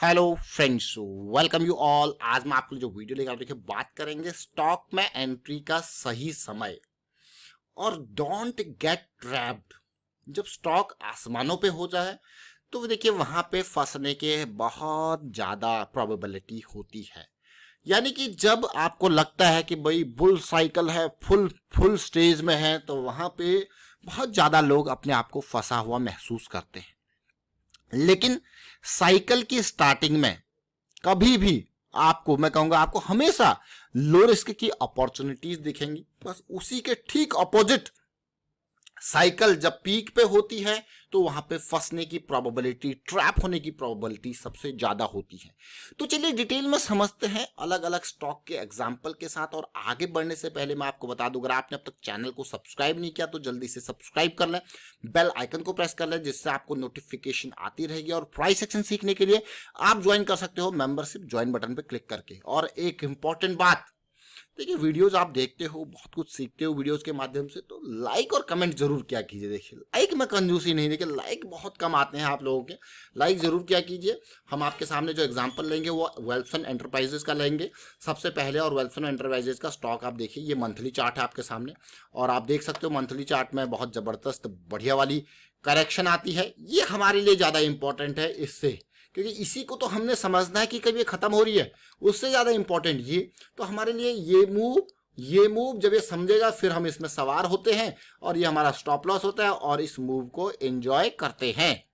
Hello friends, welcome you all. आज मैं आपको जो वीडियो लेकर देखिए बात करेंगे स्टॉक में एंट्री का सही समय और डोंट गेट ट्रैप्ड। जब स्टॉक आसमानों पे हो जाए तो देखिए वहां पे फंसने के बहुत ज्यादा प्रोबेबिलिटी होती है। यानी कि जब आपको लगता है कि भाई बुल साइकिल है, फुल फुल स्टेज में है, तो वहां पे बहुत ज्यादा लोग अपने आप को फंसा हुआ महसूस करते हैं। लेकिन साइकिल की स्टार्टिंग में कभी भी आपको, मैं कहूंगा आपको हमेशा लो रिस्क की अपॉर्चुनिटीज दिखेंगी। बस उसी के ठीक अपोजिट साइकिल जब पीक पे होती है तो वहां पे फंसने की प्रोबेबिलिटी, ट्रैप होने की प्रोबेबिलिटी सबसे ज्यादा होती है। तो चलिए डिटेल में समझते हैं अलग अलग स्टॉक के एग्जांपल के साथ। और आगे बढ़ने से पहले मैं आपको बता दूं, अगर आपने अब तक चैनल को सब्सक्राइब नहीं किया तो जल्दी से सब्सक्राइब कर लें, बेल आइकन को प्रेस कर लें, जिससे आपको नोटिफिकेशन आती रहेगी। और प्राइस सेक्शन सीखने के लिए आप ज्वाइन कर सकते हो मेंबरशिप ज्वाइन बटन पर क्लिक करके। और एक इंपॉर्टेंट बात, देखिए वीडियोस आप देखते हो, बहुत कुछ सीखते हो वीडियोस के माध्यम से, तो लाइक और कमेंट जरूर क्या कीजिए। देखिए लाइक में कंजूसी नहीं, देखिए लाइक बहुत कम आते हैं आप लोगों के, लाइक जरूर क्या कीजिए। हम आपके सामने जो एग्जांपल लेंगे वो वेल्सन एंटरप्राइजेस का लेंगे सबसे पहले। और वेल्सन एंटरप्राइजेस का स्टॉक आप देखिए, ये मंथली चार्ट है आपके सामने और आप देख सकते हो मंथली चार्ट में बहुत जबरदस्त बढ़िया वाली करेक्शन आती है। ये हमारे लिए ज्यादा इंपॉर्टेंट है इससे, क्योंकि इसी को तो हमने समझना है कि कब ये खत्म हो रही है। उससे ज्यादा इंपॉर्टेंट ये, तो हमारे लिए ये मूव जब ये समझेगा फिर हम इसमें सवार होते हैं और ये हमारा स्टॉप लॉस होता है और इस मूव को एंजॉय करते हैं।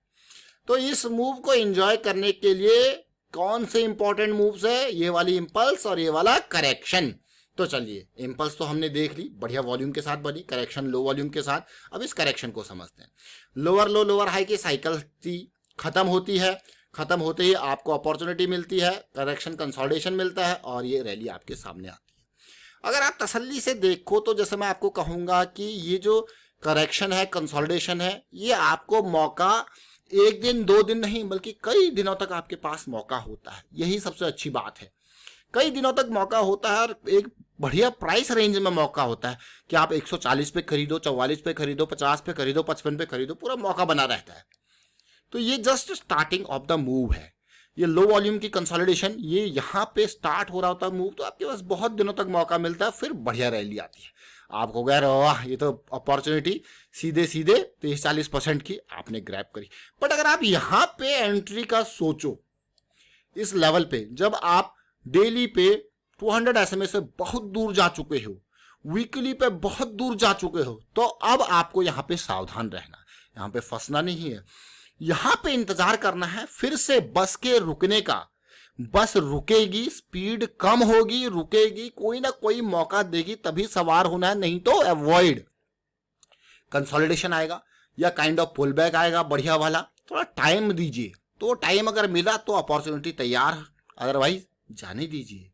तो इस मूव को एंजॉय करने के लिए कौन से इंपॉर्टेंट मूव्स है? ये वाली इंपल्स और ये वाला करेक्शन। तो चलिए, इंपल्स तो हमने देख ली, बढ़िया वॉल्यूम के साथ बनी, करेक्शन लो वॉल्यूम के साथ। अब इस करेक्शन को समझते हैं। लोअर लो लोअर हाई की साइकिल खत्म होती है, खत्म होते ही आपको अपॉर्चुनिटी मिलती है, करेक्शन कंसोलिडेशन मिलता है और ये रैली आपके सामने आती है। अगर आप तसल्ली से देखो तो जैसे मैं आपको कहूंगा कि ये जो करेक्शन है, कंसोलिडेशन है, ये आपको मौका एक दिन दो दिन नहीं बल्कि कई दिनों तक आपके पास मौका होता है। यही सबसे अच्छी बात है, कई दिनों तक मौका होता है और एक बढ़िया प्राइस रेंज में मौका होता है कि आप 140 पे खरीदो, 44 पे खरीदो, 50 पे खरीदो, 55 पे खरीदो, पूरा मौका बना रहता है। तो ये just starting of the move है। ये लो वॉल्यूम की कंसोलिडेशन, ये यहाँ पे स्टार्ट हो रहा होता है मूव, तो आपके पास बहुत दिनों तक मौका मिलता है, फिर बढ़िया रैली आती है। आपको कह रहे हो वाह, ये तो अपॉर्चुनिटी सीधे सीधे 30-40% की आपने ग्रैब करी। बट अगर आप यहाँ पे एंट्री का सोचो, इस लेवल पे जब आप डेली पे 200 SMA से बहुत दूर जा चुके हो, वीकली पे बहुत दूर जा चुके हो, तो अब आपको यहाँ पे सावधान रहना, यहाँ पे फंसना नहीं है। यहां पे इंतजार करना है फिर से बस के रुकने का। बस रुकेगी, स्पीड कम होगी, रुकेगी, कोई ना कोई मौका देगी, तभी सवार होना है, नहीं तो अवॉइड। कंसोलिडेशन आएगा या काइंड ऑफ पुल बैक आएगा बढ़िया वाला, थोड़ा टाइम दीजिए। तो टाइम अगर मिला तो अपॉर्चुनिटी तैयार, अदरवाइज जाने दीजिए,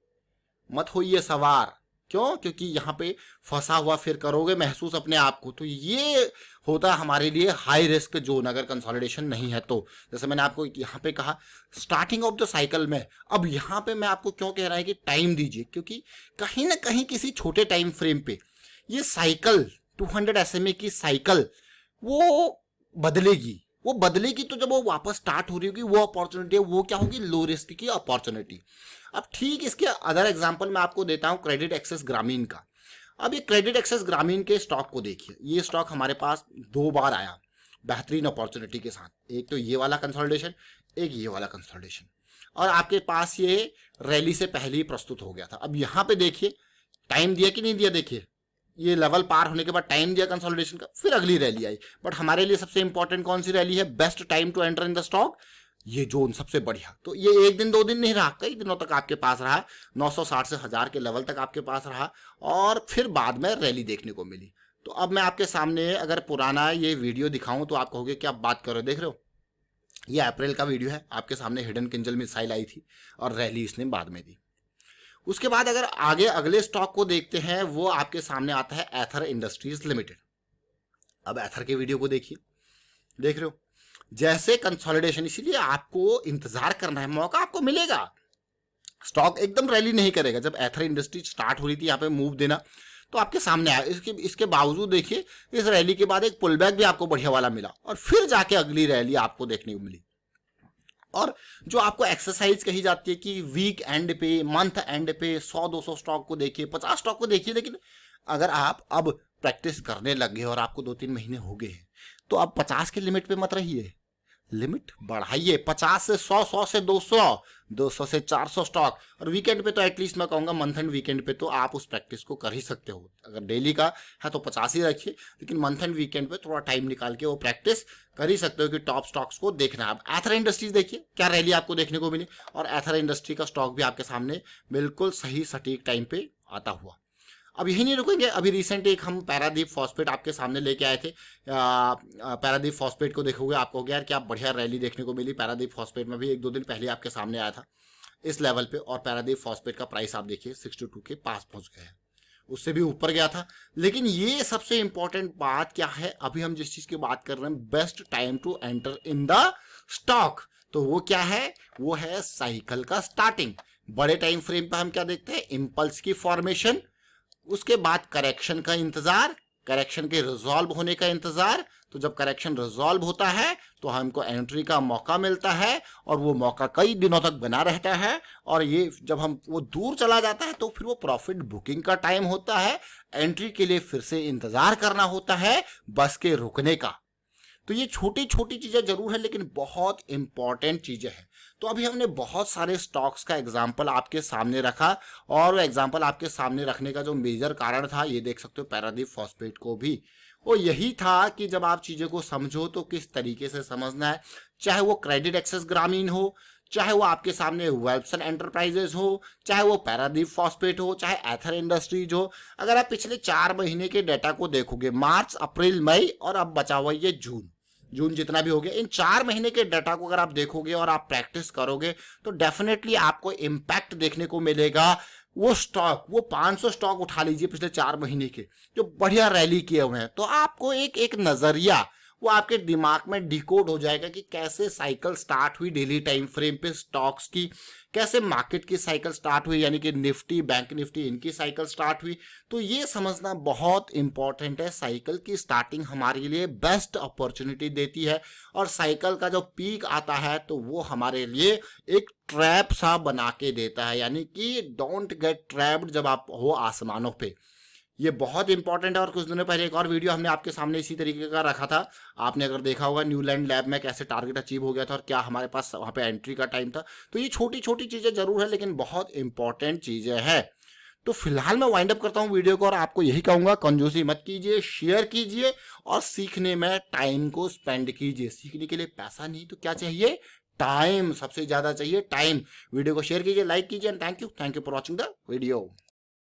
मत होइए सवार। क्यों? क्योंकि यहाँ पे फंसा हुआ फिर करोगे महसूस अपने आप को। तो ये होता है हमारे लिए हाई रिस्क जोन, अगर कंसोलिडेशन नहीं है तो। जैसे मैंने आपको यहाँ पे कहा स्टार्टिंग ऑफ द साइकिल में, अब यहाँ पे मैं आपको क्यों कह रहा है कि टाइम दीजिए, क्योंकि कहीं ना कहीं किसी छोटे टाइम फ्रेम पे ये साइकिल 200 SMA की साइकिल वो बदलेगी। वो बदलेगी तो जब वो वापस स्टार्ट हो रही होगी, वो अपॉर्चुनिटी वो क्या होगी? लो रिस्क की अपॉर्चुनिटी। अब ठीक इसके अदर एग्जांपल मैं आपको देता हूं क्रेडिट एक्सेस ग्रामीण का। अब ये क्रेडिट एक्सेस ग्रामीण के स्टॉक को देखिए, ये स्टॉक हमारे पास 2 बार आया बेहतरीन अपॉर्चुनिटी के साथ। एक तो ये वाला कंसोलिडेशन, एक ये वाला कंसोलिडेशन, और आपके पास ये रैली से पहले ही प्रस्तुत हो गया था। अब यहाँ पे देखिए टाइम दिया कि नहीं दिया, देखिए ये लेवल पार होने के बाद टाइम दिया कंसोलिडेशन का, फिर अगली रैली आई। बट हमारे लिए सबसे इंपॉर्टेंट कौन सी रैली है? Best time to enter in the stock, ये जोन सबसे बढ़िया। तो ये एक दिन दो दिन नहीं रहा, कई दिनों तक आपके पास रहा, 960 से 1000 के लेवल तक आपके पास रहा और फिर बाद में रैली देखने को मिली। तो अब मैं आपके सामने अगर पुराना ये वीडियो दिखाऊं तो आप कहोगे क्या बात कर रहे हो, देख रहे हो, ये अप्रैल का वीडियो है, आपके सामने हिडन किंजल मिसाइल आई थी और रैली इसने बाद में दी। उसके बाद अगर आगे अगले स्टॉक को देखते हैं, वो आपके सामने आता है एथर इंडस्ट्रीज लिमिटेड। अब एथर के वीडियो को देखिए, देख रहे हो जैसे कंसोलिडेशन, इसीलिए आपको इंतजार करना है, मौका आपको मिलेगा। स्टॉक एकदम रैली नहीं करेगा। जब एथर इंडस्ट्रीज स्टार्ट हो रही थी यहाँ पे मूव देना, तो आपके सामने आया। इसके बावजूद देखिए इस रैली के बाद एक पुल बैक भी आपको बढ़िया वाला मिला और फिर जाके अगली रैली आपको देखने को मिली। और जो आपको एक्सरसाइज कही जाती है कि वीक एंड पे, मंथ एंड पे 100-200 स्टॉक को देखिए, 50 स्टॉक को देखिए, लेकिन अगर आप अब प्रैक्टिस करने लग गए और आपको 2-3 महीने हो गए हैं तो आप 50 के लिमिट पे मत रहिए, लिमिट बढ़ाइए, 50 से 100, 100 से 200, 200 से 400 स्टॉक। और वीकेंड पे तो एटलीस्ट मैं कहूँगा मंथ एंड वीकेंड पे तो आप उस प्रैक्टिस को कर ही सकते हो। अगर डेली का है तो 50 ही रखिए, लेकिन मंथ एंड वीकेंड पे थोड़ा टाइम निकाल के वो प्रैक्टिस कर ही सकते हो कि टॉप स्टॉक्स को देखना है। अब एथर इंडस्ट्रीज देखिए क्या रैली आपको देखने को मिली, और एथर इंडस्ट्री का स्टॉक भी आपके सामने बिल्कुल सही सटीक टाइम पे आता हुआ। अब यही नहीं रुकेंगे, अभी रिसेंट एक हम पैरादीप फॉस्फेट आपके सामने लेके आए थे। पैरादीप फॉस्फेट को देखोगे आपको यार क्या बढ़िया रैली देखने को मिली। पैरादीप फॉस्फेट में भी 1-2 दिन पहले आपके सामने आया था इस लेवल पे, और पैरादीप फॉस्फेट का प्राइस आप देखिए 62 के पास पहुंच गया है, उससे भी ऊपर गया था। लेकिन ये सबसे इंपॉर्टेंट बात क्या है, अभी हम जिस चीज की बात कर रहे हैं, best time to enter in the stock, तो वो क्या है, वो है साइकिल का स्टार्टिंग। बड़े टाइम फ्रेम पे हम क्या देखते हैं, इंपल्स की फॉर्मेशन, उसके बाद करेक्शन का इंतजार, करेक्शन के रिजॉल्व होने का इंतजार। तो जब करेक्शन रिजॉल्व होता है तो हमको एंट्री का मौका मिलता है, और वो मौका कई दिनों तक बना रहता है, और ये जब हम वो दूर चला जाता है तो फिर वो प्रॉफिट बुकिंग का टाइम होता है, एंट्री के लिए फिर से इंतजार करना होता है बस के रुकने का। तो ये छोटी छोटी चीजें जरूर है लेकिन बहुत इंपॉर्टेंट चीजें हैं। तो अभी हमने बहुत सारे स्टॉक्स का एग्जाम्पल आपके सामने रखा, और एग्जाम्पल आपके सामने रखने का जो मेजर कारण था, ये देख सकते हो पैरादीप फॉस्फेट को भी, वो यही था कि जब आप चीजें को समझो तो किस तरीके से समझना है, चाहे वो क्रेडिट एक्सेस ग्रामीण हो, चाहे वो आपके सामने वेल्सन एंटरप्राइजेस हो, चाहे वो पैरादीप फॉस्फेट हो, चाहे एथर इंडस्ट्रीज हो। अगर आप पिछले 4 महीने के डेटा को देखोगे, मार्च, अप्रैल, मई, और अब बचा हुआ ये जून जितना भी हो गया, इन 4 महीने के डाटा को अगर आप देखोगे और आप प्रैक्टिस करोगे तो डेफिनेटली आपको इम्पैक्ट देखने को मिलेगा। वो स्टॉक, वो 500 स्टॉक उठा लीजिए पिछले 4 महीने के जो बढ़िया रैली किए हुए हैं, तो आपको एक एक नजरिया वो आपके दिमाग में डिकोड हो जाएगा कि कैसे साइकिल स्टार्ट हुई डेली टाइम फ्रेम पे स्टॉक्स की, कैसे मार्केट की साइकिल स्टार्ट हुई, यानी कि निफ्टी, बैंक निफ्टी, इनकी साइकिल स्टार्ट हुई। तो ये समझना बहुत इंपॉर्टेंट है। साइकिल की स्टार्टिंग हमारे लिए बेस्ट अपॉर्चुनिटी देती है, और साइकिल का जो पीक आता है तो वो हमारे लिए एक ट्रैप सा बना के देता है, यानी कि डोंट गेट ट्रैप्ड जब आप हो आसमानों पे। ये बहुत इंपॉर्टेंट है। और कुछ दिनों पहले एक और वीडियो हमने आपके सामने इसी तरीके का रखा था, आपने अगर देखा होगा, न्यूलैंड लैब में कैसे टारगेट अचीव हो गया था और क्या हमारे पास वहाँ पे एंट्री का टाइम था। तो ये छोटी छोटी चीज़ें जरूर है लेकिन बहुत इंपॉर्टेंट चीज़ें हैं। तो फिलहाल मैं वाइंड अप करता हूँ वीडियो को, और आपको यही कहूँगा, कंजूसी मत कीजिए, शेयर कीजिए, और सीखने में टाइम को स्पेंड कीजिए। सीखने के लिए पैसा नहीं तो क्या चाहिए, टाइम सबसे ज़्यादा चाहिए, टाइम। वीडियो को शेयर कीजिए, लाइक कीजिए, and thank you for watching the video.